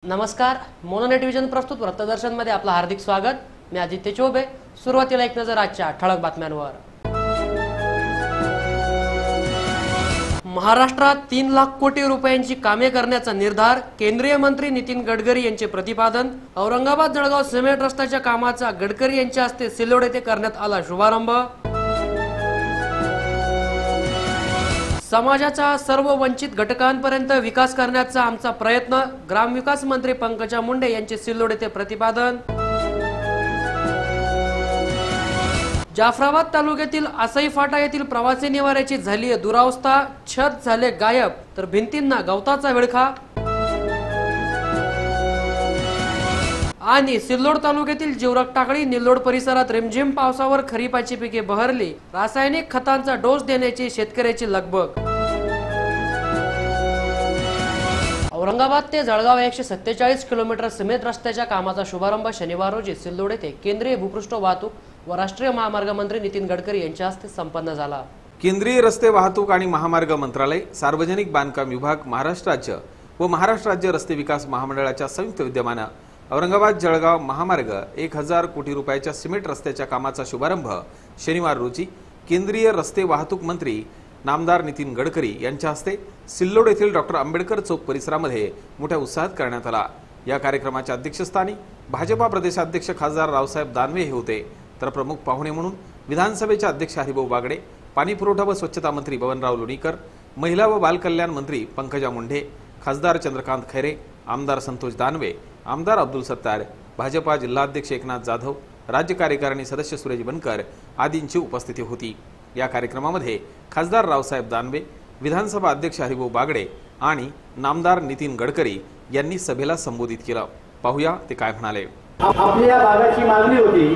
नमस्कार, mono television प्रस्तुत वृत्तदर्शन मध्ये आपलं हार्दिक स्वागत। मी आदित्य चौबे। सुरुवातीला एक नजर आजच्या ठळक बातम्यांवर। महाराष्ट्रात 3 लाख कोटी रुपयांची कामे करण्याचा निर्धार, केंद्रीय मंत्री नितीन गडकरी यांचे प्रतिपादन। औरंगाबाद जळगाव सिमेंट रस्त्याच्या कामाचा गडकरी यांच्या हस्ते सिल्लोड येथे करण्यात आला शुभारंभ। समाजाच्या सर्व वंचित घटकांपर्यंत विकास करण्याचा आमचा प्रयत्न, ग्रामविकास मंत्री पंकजा मुंडे यांचे सिल्लोड येथे प्रतिपादन। जाफराबाद तालुक्यातील आसई फाटा येथील प्रवासी निवाऱ्याची झाली दुरावस्था, छत झाले गायब तर भिंतींना गवताचा विळखा। आणि सिल्लोड तालुक्यातील जिवरक टाकळी निल्लोड परिसरात रिमझिम पावसावर खरीपाची पिके बहरली, रासायनिक खतांचा डोस देण्याची शेतकऱ्याची लगबग। औरंगाबाद ते जळगाव 147 किलोमीटर सिमेंट रस्त्याच्या कामाचा शुभारंभ शनिवार रोजी सिल्लोड येथे केंद्रीय भूपृष्ठ वाहतूक व राष्ट्रीय महामार्ग मंत्री नितीन गडकरी यांच्या हस्ते संपन्न झाला। केंद्रीय रस्ते वाहतूक आणि महामार्ग मंत्रालय, सार्वजनिक बांधकाम विभाग, महाराष्ट्र राज्य व महाराष्ट्र राज्य रस्ते विकास महामंडळाच्या संयुक्त विद्यमाने औरंगाबाद जळगाव महामार्ग 1000 कोटी रुपयाच्या सिमेंट रस्त्याच्या कामाचा शुभारंभ शनिवार रोजी केंद्रीय रस्ते वाहतूक मंत्री नामदार नितीन गडकरी यांच्या हस्ते सिल्लोड येथील डॉक्टर आंबेडकर चौक परिसरामध्ये मोठ्या उत्साहात करण्यात आला। या कार्यक्रमाच्या अध्यक्षस्थानी भाजपा प्रदेशाध्यक्ष खासदार रावसाहेब दानवे हे होते, तर प्रमुख पाहुणे म्हणून विधानसभेचे अध्यक्ष हरिभाऊ बागडे, पाणी पुरवठा व स्वच्छता मंत्री बबनराव लोणीकर, महिला व बालकल्याण मंत्री पंकजा मुंडे, खासदार चंद्रकांत खैरे, आमदार संतोष दानवे, आमदार अब्दुल सत्तार, भाजपा जिल्हाध्यक्ष एकनाथ जाधव, राज्य कार्यकारिणी सदस्य सुरेश बनकर आदींची उपस्थिती होती। या कार्यक्रमामध्ये खासदार रावसाहेब दानवे, विधानसभा अध्यक्ष हरिभाऊ बागडे आणि नामदार नितीन गडकरी यांनी सभेला संबोधित केलं। पाहूया ते काय म्हणाले। आपल्या भागाची मागणी होती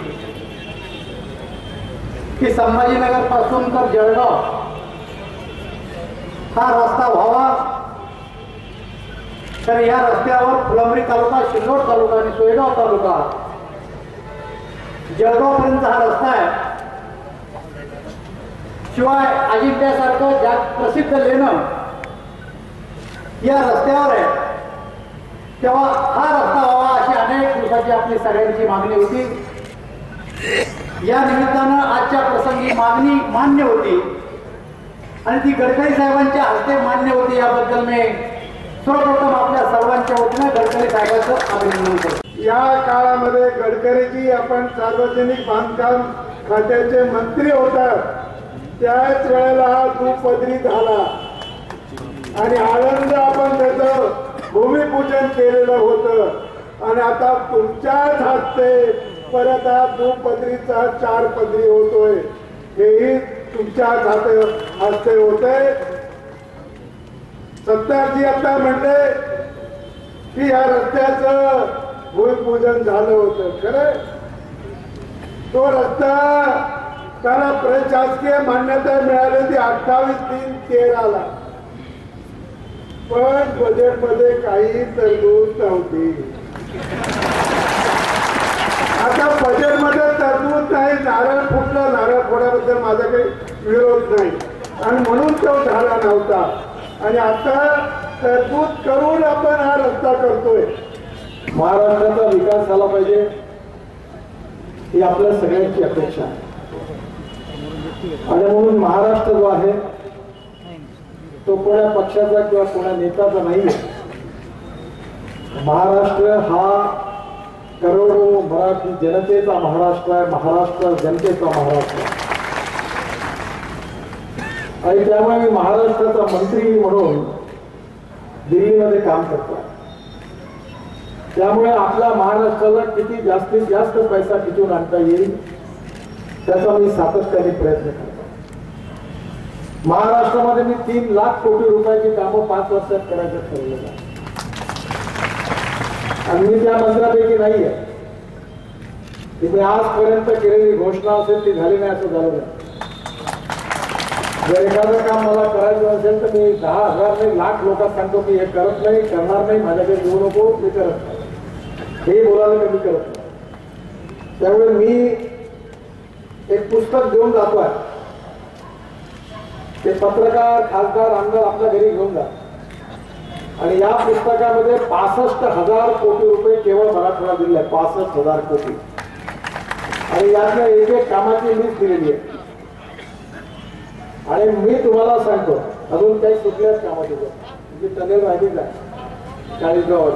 की संभाजीनगर पासून तर जळगाव हा रस्ता व्हावा, तर या रस्त्यावर फुलंब्री तालुका, सिल्लोड तालुका आणि सोयगाव तालुका जळगाव पर्यंत हा रस्ता आहे। शिवाय अजिंठ्यासारखं जग प्रसिद्ध लेणं या रस्त्यावर आहे, तेव्हा हा रस्ता व्हावा अशी अनेक दिवसाची आपली सगळ्यांची मागणी होती। या निमित्तानं आजच्या प्रसंगी मागणी मान्य होती आणि ती गडकरी साहेबांच्या हस्ते मान्य होती। याबद्दल मी सर्वप्रथम आपल्या सर्वांच्या वतीने गडकरी साहेबांचं अभिनंदन करतो। या काळामध्ये गडकरीजी आपण सार्वजनिक बांधकाम खात्याचे मंत्री होतात, त्याच वेळेला हा दुपदरी झाला आणि आनंद आपण त्याचं भूमिपूजन केलेलं होतं आणि आता तुमच्याच हस्ते परत हा दुपदरीचा 4 पदरी होतोय, हेही तुमच्याच हस्ते होतंय। सत्तारजी आता म्हणले की या रस्त्याचं भूमिपूजन झालं होतं, खरं तो रस्ता त्याला प्रशासकीय मान्यता मिळाली ती 28/3/13 ला, पण बजेटमध्ये काही तरतूद नव्हती। आता बजेटमध्ये तरतूद नाही, नारळ फुटलं, नारळ फोड्याबद्दल माझा काही विरोध नाही आणि म्हणून तो झाला नव्हता आणि आता तरतूद करून आपण हा रस्ता करतोय। महाराष्ट्राचा विकास झाला पाहिजे ही आपल्या सगळ्यांची अपेक्षा आहे आणि म्हणून महाराष्ट्र जो आहे तो कोणा पक्षाचा किंवा कोणा नेत्याचा नाही आहे। महाराष्ट्र हा करोडो मराठी जनतेचा महाराष्ट्र आहे, महाराष्ट्र जनतेचा महाराष्ट्र आहे आणि त्यामुळे मी महाराष्ट्राचा मंत्री म्हणून दिल्लीमध्ये काम करतो। त्यामुळे आपल्या महाराष्ट्राला किती जास्तीत जास्त पैसा टिकवून आणता येईल त्याचा मी सातत्याने प्रयत्न करतो। महाराष्ट्रामध्ये मी 3 लाख कोटी रुपयाची कामं 5 वर्षात करायचं ठरवलेलं आहे आणि मी त्या मंत्र्यापैकी नाही आहे की मी आजपर्यंत केलेली घोषणा असेल ती झाली नाही असं झालं नाही। जर एखादं काम मला करायचं असेल तर मी 10,000 नाही लाख लोकांना सांगतो की हे करत नाही, करणार नाही, माझ्याकडे येऊ नको, मी करत नाही, हे बोलायला मी करत नाही। त्यामुळे मी एक पुस्तक घेऊन जातोय, ते पत्रकार, खासदार, आमदार आपल्या घरी घेऊन जा आणि या पुस्तकामध्ये 65,000 कोटी रुपये केवळ मराठवाडा जिल्ह्यात 65,000 कोटी आणि यातल्या एक एक कामाची लिस्ट दिलेली आहे. आणि मी तुम्हाला सांगतो अजून काही सुटल्याच कामाची म्हणजे टनेल माहितीच आहे 40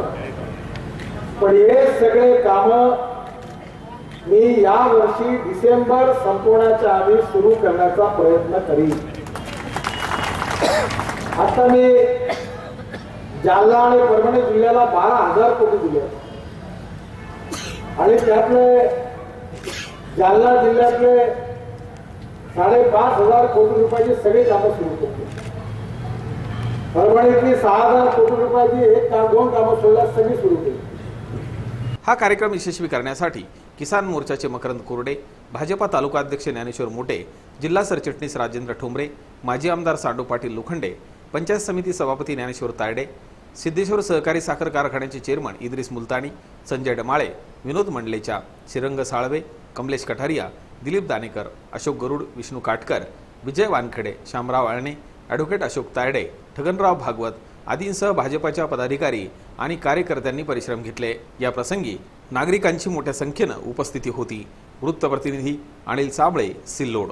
पण हे सगळे काम मी या वर्षी डिसेंबर संपवण्याच्या आधी सुरू करण्याचा प्रयत्न करीन. आता मी जालना आणि परभणी जिल्ह्याला 12,000 कोटी दिले आणि त्यातले जालना जिल्ह्यातले 5,500 कोटी रुपयाची सगळी कामं सुरू केली. परभणीतली 6,000 कोटी रुपयाची एक काम 2 कामं सोडल्या सगळी सुरू केली. हा कार्यक्रम यशस्वी करण्यासाठी किसान मोर्चाचे मकरंद कोरडे, भाजपा तालुका अध्यक्ष ज्ञानेश्वर मोटे, जिल्हा सरचिटणीस राजेंद्र ठोंबरे, माजी आमदार सांडू पाटील लोखंडे, पंचायत समिती सभापती ज्ञानेश्वर तायडे, सिद्धेश्वर सहकारी साखर कारखान्याचे चेअरमन इद्रिस मुलतानी, संजय डमाळे, विनोद मंडलेचा, श्रीरंग साळवे, कमलेश कठारिया, दिलीप दानेकर, अशोक गरुड, विष्णू काटकर, विजय वानखेडे, शामराव अळणे, ॲडव्होकेट अशोक तायडे, ठगनराव भागवत आदींसह भाजपाच्या पदाधिकारी आणि कार्यकर्त्यांनी परिश्रम घेतले. या प्रसंगी नागरिकांची मोठ्या संख्येनं उपस्थिती होती. वृत्तप्रतिनिधी अनिल साबळे, सिल्लोड.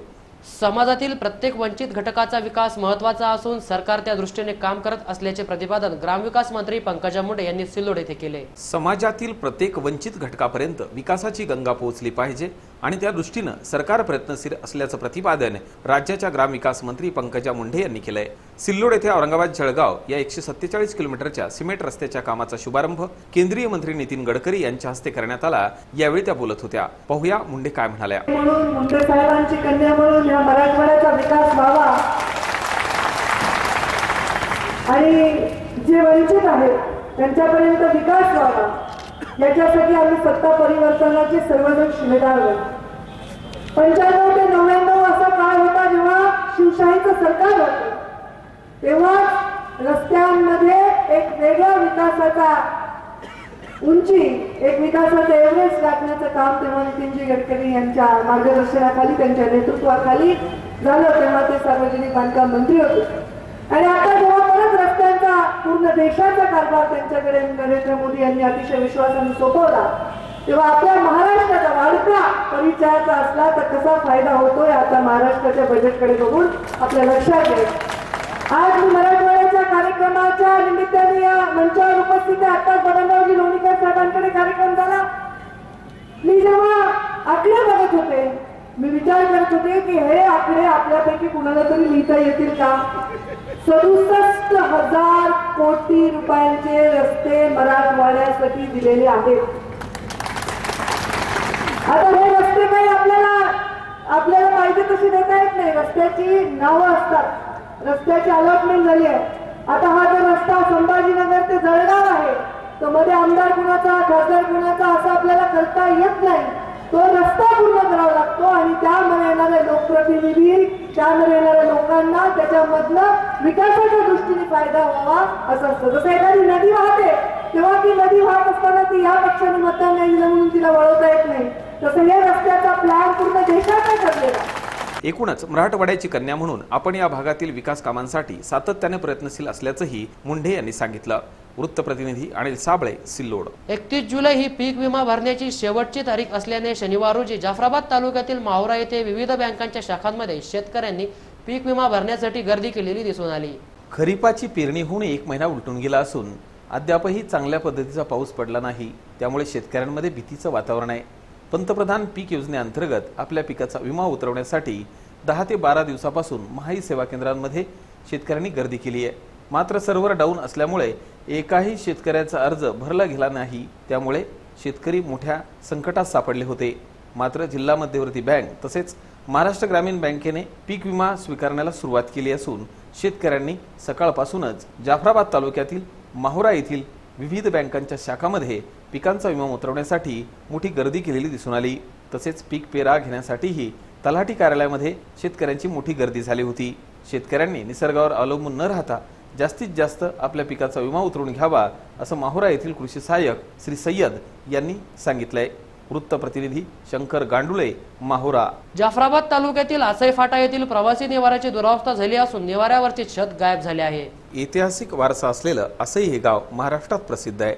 समाजातील प्रत्येक वंचित घटकाचा विकास महत्त्वाचा असून सरकार त्या दृष्टीने काम करत असल्याचे प्रतिपादन ग्रामविकास मंत्री पंकजा मुंडे यांनी सिल्लोड येथे केले. समाजातील प्रत्येक वंचित घटकापर्यंत विकासाची गंगा पोहोचली पाहिजे आणि त्या दृष्टीनं सरकार प्रयत्नशील असल्याचं प्रतिपादन राज्याच्या ग्रामविकास मंत्री पंकजा मुंडे यांनी केलंय. सिल्लोड येथे औरंगाबाद जळगाव या 147 किलोमीटरच्या सिमेंट रस्त्याच्या कामाचा शुभारंभ केंद्रीय मंत्री नितीन गडकरी यांच्या हस्ते करण्यात आला. यावेळी त्या बोलत होत्या. पाहूया मुंडे काय म्हणाल्या. म्हणून मुंडे साहेबांची कन्या म्हणून या मराठवाड्याचा विकास व्हावा आणि जे वंचित आहेत त्यांच्यापर्यंत विकास व्हावा याच्यासाठी आम्ही सत्ता परिवर्तनाचे सर्वजण शिलेदार होतो. 95 ते 99 असा काळ होता जेव्हा शिवशाहीचं सरकार होतं. तेव्हा रस्त्यांमध्ये एक वेगळ्या विकासाचा उंची, एक विकासाचं एव्हरेस्ट गाठण्याचं काम तेव्हा नितीनजी गडकरी यांच्या मार्गदर्शनाखाली, त्यांच्या नेतृत्वाखाली झालं. तेव्हा ते सार्वजनिक बांधकाम मंत्री होते. आणि आता जेव्हा परत रस्त्यांचा पूर्ण देशाचा कारभार त्यांच्याकडे नरेंद्र मोदी यांनी अतिशय विश्वासाने सोपवला, तेव्हा आपल्या महाराष्ट्राचा वाढता परिचयाचा असला तर कसा फायदा होतोय आता महाराष्ट्राच्या बजेटकडे बघून आपल्या लक्षात येईल. आज मी मराठवाड्याच्या कार्यक्रमाच्या निमित्ताने या मंचावर उपस्थित आहे. आता बबनरावजी लोणीकर साहेबांकडे कार्यक्रम झाला. मी जेव्हा आकडे बघत होते मी विचार करत होते की हे आकडे आपल्यापैकी कुणाला तरी लिहिता येतील का. 67,000 कोटी रुपयांचे रस्ते मराठवाड्यासाठी दिलेले आहेत. आता हे रस्ते काही आपल्याला पाहिजे तशी देता येत नाही. रस्त्याची नावं असतात, रस्त्याची अलॉटमेंट झाली आहे. आता हा जो रस्ता संभाजीनगर ते जळगाव आहे तो मध्ये आमदार कुणाचा खासदार कुणाचा असं आपल्याला करता येत नाही. तो रस्ता पूर्ण करावा लागतो आणि त्यामध्ये येणारे लोकप्रतिनिधी, त्यामध्ये येणाऱ्या लोकांना त्याच्यामधनं विकासाच्या दृष्टीने फायदा व्हावा असं असतं. जसं एखादी नदी वाहते तेव्हा ती नदी वाहत असताना ती या पक्षाने मतदान नाही दिलं म्हणून तिला वळवता येत नाही. तसं हे रस्त्याचा प्लॅन पूर्ण देशाचा ठरलेला. एकूणच मराठवाड्याची कन्या म्हणून आपण या भागातील विकास कामांसाठी सातत्याने प्रयत्नशील असल्याचंही मुंडे यांनी सांगितलं. वृत्तप्रतिनिधी अनिल साबळे, सिल्लोड. 31 जुलै ही पीक विमा भरण्याची शेवटची तारीख असल्याने शनिवार रोजी जाफराबाद तालुक्यातील माहुरा येथे विविध बँकांच्या शाखांमध्ये शेतकऱ्यांनी पीक विमा भरण्यासाठी गर्दी केलेली दिसून आली. खरीपाची पेरणी होऊन 1 महिना उलटून गेला असून अद्यापही चांगल्या पद्धतीचा पाऊस पडला नाही. त्यामुळे शेतकऱ्यांमध्ये भीतीचं वातावरण आहे. पंतप्रधान पीक योजनेअंतर्गत आपल्या पिकाचा विमा उतरवण्यासाठी 10 ते 12 दिवसापासून महाई सेवा केंद्रांमध्ये शेतकऱ्यांनी गर्दी केली आहे. मात्र सर्व्हर डाऊन असल्यामुळे एकाही शेतकऱ्याचा अर्ज भरला गेला नाही. त्यामुळे शेतकरी मोठ्या संकटात सापडले होते. मात्र जिल्हा मध्यवर्ती बँक तसेच महाराष्ट्र ग्रामीण बँकेने पीक विमा स्वीकारण्याला सुरुवात केली असून शेतकऱ्यांनी सकाळपासूनच जाफराबाद तालुक्यातील माहुरा येथील विविध बँकांच्या शाखांमध्ये पिकांचा विमा उतरवण्यासाठी मोठी गर्दी केलेली दिसून आली. तसेच पीक पेरा घेण्यासाठीही तलाठी कार्यालयामध्ये शेतकऱ्यांची मोठी गर्दी झाली होती. शेतकऱ्यांनी निसर्गावर अवलंबून न राहता जास्तीत जास्त आपल्या पिकाचा विमा उतरवून घ्यावा असं माहुरा येथील कृषी सहाय्यक श्री सय्यद यांनी सांगितलंय. वृत्तप्रतिनिधी शंकर गांडुळे, माहुरा. जाफराबाद तालुक्यातील आसई फाटा येथील प्रवासी निवाऱ्याची दुरावस्था झाली असून निवाऱ्यावरचे छत गायब झाले आहे. ऐतिहासिक वारसा असलेलं असंही हे गाव महाराष्ट्रात प्रसिद्ध आहे।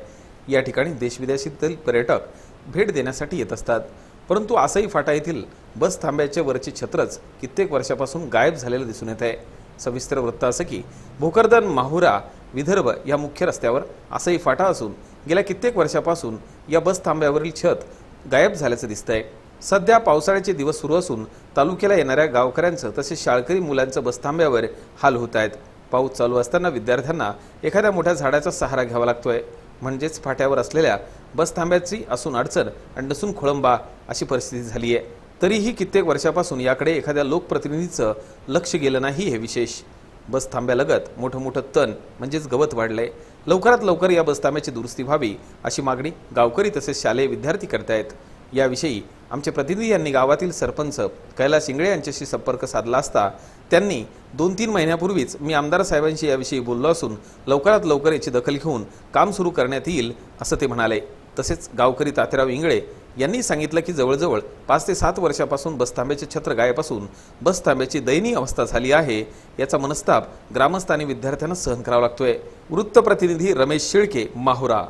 या ठिकाणी देशविदेशातील पर्यटक भेट देण्यासाठी येत असतात। परंतु आसई फाटा येथील बस थांब्याचे वरचे छत्रच कित्येक वर्षापासून गायब झालेलं दिसून येत आहे। सविस्तर वृत्त असं की भोकरदन माहुरा विदर्भ या मुख्य रस्त्यावर आसई फाटा असून गेल्या कित्येक वर्षापासून या बस थांब्यावरील छत गायब झाल्याचं दिसतंय। सध्या पावसाळ्याचे दिवस सुरू असून तालुक्याला येणाऱ्या गावकऱ्यांचं तसेच शाळकरी मुलांचं बसथांब्यावर हाल होत आहेत। पाऊस चालू असताना विद्यार्थ्यांना एखाद्या मोठ्या झाडाचा सहारा घ्यावा लागतोय, म्हणजेच फाट्यावर असलेल्या बसथांब्याची असून अडचण आणि नसून खोळंबा अशी परिस्थिती झाली आहे। तरीही कित्येक वर्षापासून याकडे एखाद्या लोकप्रतिनिधीचं लक्ष गेलं नाही हे विशेष। बसथांब्यालगत मोठं तण म्हणजेच गवत वाढलंय। लवकरात लवकर या बसथांब्याची दुरुस्ती व्हावी अशी मागणी गावकरी तसेच शालेय विद्यार्थी करतायत। याविषयी आमचे प्रतिनिधी यांनी गावातील सरपंच कैलास इंगळे यांच्याशी संपर्क साधला असता त्यांनी 2-3 महिन्यापूर्वीच मी आमदार साहेबांशी याविषयी बोललो असून लवकरात लवकर याची दखल घेऊन काम सुरू करण्यात येईल असं ते म्हणाले। तसेच गावकरी तात्याराव इंगळे यांनी सांगितलं की जवळजवळ 5 ते 7 वर्षापासून बसथांब्याचे छत्र गायब असून बसथांब्याची दयनीय अवस्था झाली आहे। याचा मनस्ताप ग्रामस्थ आणि विद्यार्थ्यांना सहन करावा लागतोय। वृत्तप्रतिनिधी रमेश शिळके, माहुरा।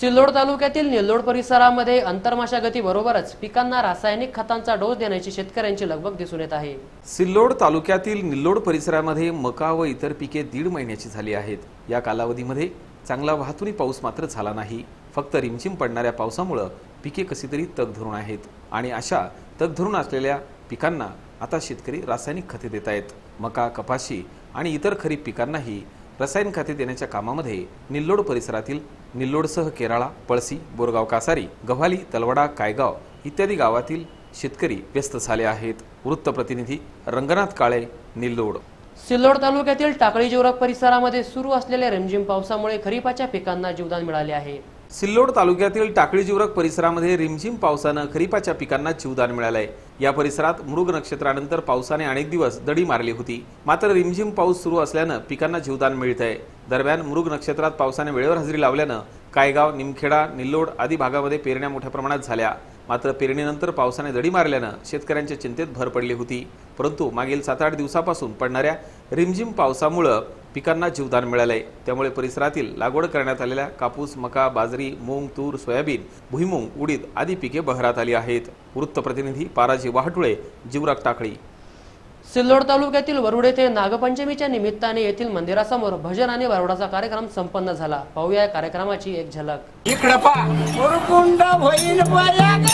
सिल्लोड तालुक्यातील निल्लोड परिसरामध्ये अंतर्माशा गतीबरोबरच पिकांना रासायनिक खतांचा डोस देण्याची शेतकऱ्यांची लगबग दिसून येत आहे। सिल्लोड तालुक्यातील निल्लोड परिसरामध्ये मका व इतर पिके 1.5 महिन्याची झाली आहेत। या कालावधीमध्ये चांगला वाहतुनी पाऊस मात्र झाला नाही। फक्त रिमझिम पडणाऱ्या पावसामुळे पिके कशी तरी तग धरून आहेत आणि अशा तग धरून असलेल्या पिकांना आता शेतकरी रासायनिक खते देत आहेत। मका, कपाशी आणि इतर खरीप पिकांनाही रसायन खते देण्याच्या कामामध्ये निल्लोड परिसरातील निल्लोडसह केराळा, पळसी, बोरगाव कासारी, गव्हाली, तलवडा, कायगाव इत्यादी गावातील शेतकरी व्यस्त झाले आहेत। वृत्तप्रतिनिधी रंगनाथ काळे, निल्लोड। सिल्लोड तालुक्यातील टाकळी जिवरक परिसरामध्ये सुरू असलेल्या रिमझिम पावसामुळे खरीपाच्या पिकांना जीवदान मिळाले आहे। सिल्लोड तालुक्यातील टाकळी जिवरक परिसरामध्ये रिमझिम पावसानं खरीपाच्या पिकांना जीवदान मिळालंय। या परिसरात मृग नक्षत्रानंतर पावसाने अनेक दिवस दडी मारली होती, मात्र रिमझिम पाऊस सुरू असल्यानं पिकांना जीवदान मिळतंय। दरम्यान मृग नक्षत्रात पावसाने वेळेवर हजेरी लावल्यानं कायगाव, निमखेडा, निल्लोड आदी भागामध्ये पेरण्या मोठ्या प्रमाणात झाल्या। मात्र पेरणीनंतर पावसाने दडी मारल्यानं शेतकऱ्यांच्या चिंतेत भर पडली होती। परंतु मागील 7-8 दिवसापासून पडणाऱ्या रिमझिम पावसामुळे पिकांना जीवदान मिळालंय। त्यामुळे परिसरातील लागवड करण्यात आलेल्या कापूस, मका, बाजरी, मूग, तूर, सोयाबीन, भुईमूग, उडीद आदी पिके बहरात आली आहेत। वृत्तप्रतिनिधी पाराजी वाहटुळे, जिवरक, टाकळी। सिल्लोड तालुक्यातील वरुड येथे नागपंचमीच्या निमित्ताने येथील मंदिरासमोर भजन आणि वरवडाचा कार्यक्रम संपन्न झाला। पाहूया या कार्यक्रमाची एक झलक। इकडं पहा मुरकुंड होईल बया ग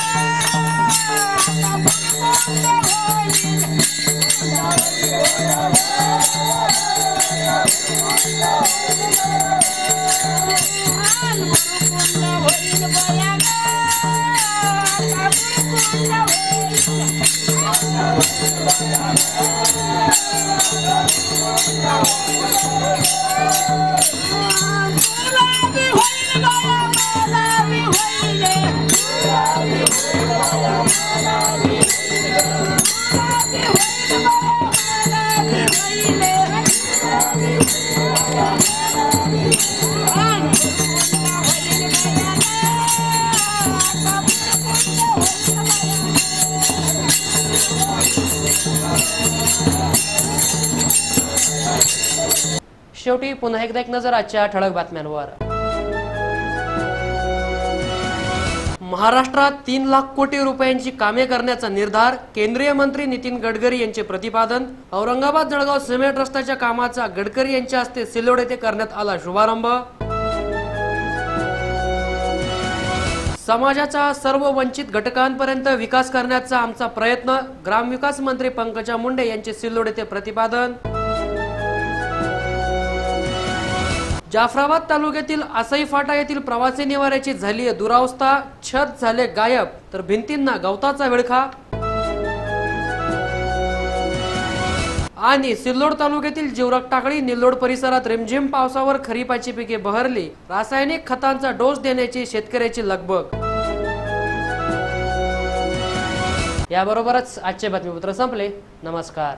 शेवटी पुन्हा एकदा एक नजर आजच्या ठळक बातम्यांवर। महाराष्ट्रात 3 लाख कोटी रुपयांची कामे करण्याचा निर्धार, केंद्रीय मंत्री नितीन गडकरी यांचे प्रतिपादन। औरंगाबाद जळगाव सिमेंट रस्त्याच्या कामाचा गडकरी यांच्या हस्ते सिल्लोड येथे करण्यात आला शुभारंभ। समाजाच्या सर्व वंचित घटकांपर्यंत विकास करण्याचा आमचा प्रयत्न, ग्रामविकास मंत्री पंकजा मुंडे यांचे सिल्लोड येथे प्रतिपादन। जाफराबाद तालुक्यातील आसई फाटा येथील प्रवासी निवाऱ्याची झाली दुरावस्था, छत झाले गायब तर भिंतींना गवताचा विळखा। आणि सिल्लोड तालुक्यातील जिवरक, टाकळी, निल्लोड परिसरात रिमझिम पावसावर खरीपाची पिके बहरली, रासायनिक खतांचा डोस देण्याची शेतकऱ्याची लगबग। याबरोबरच आजचे बातमीपत्र संपले। नमस्कार।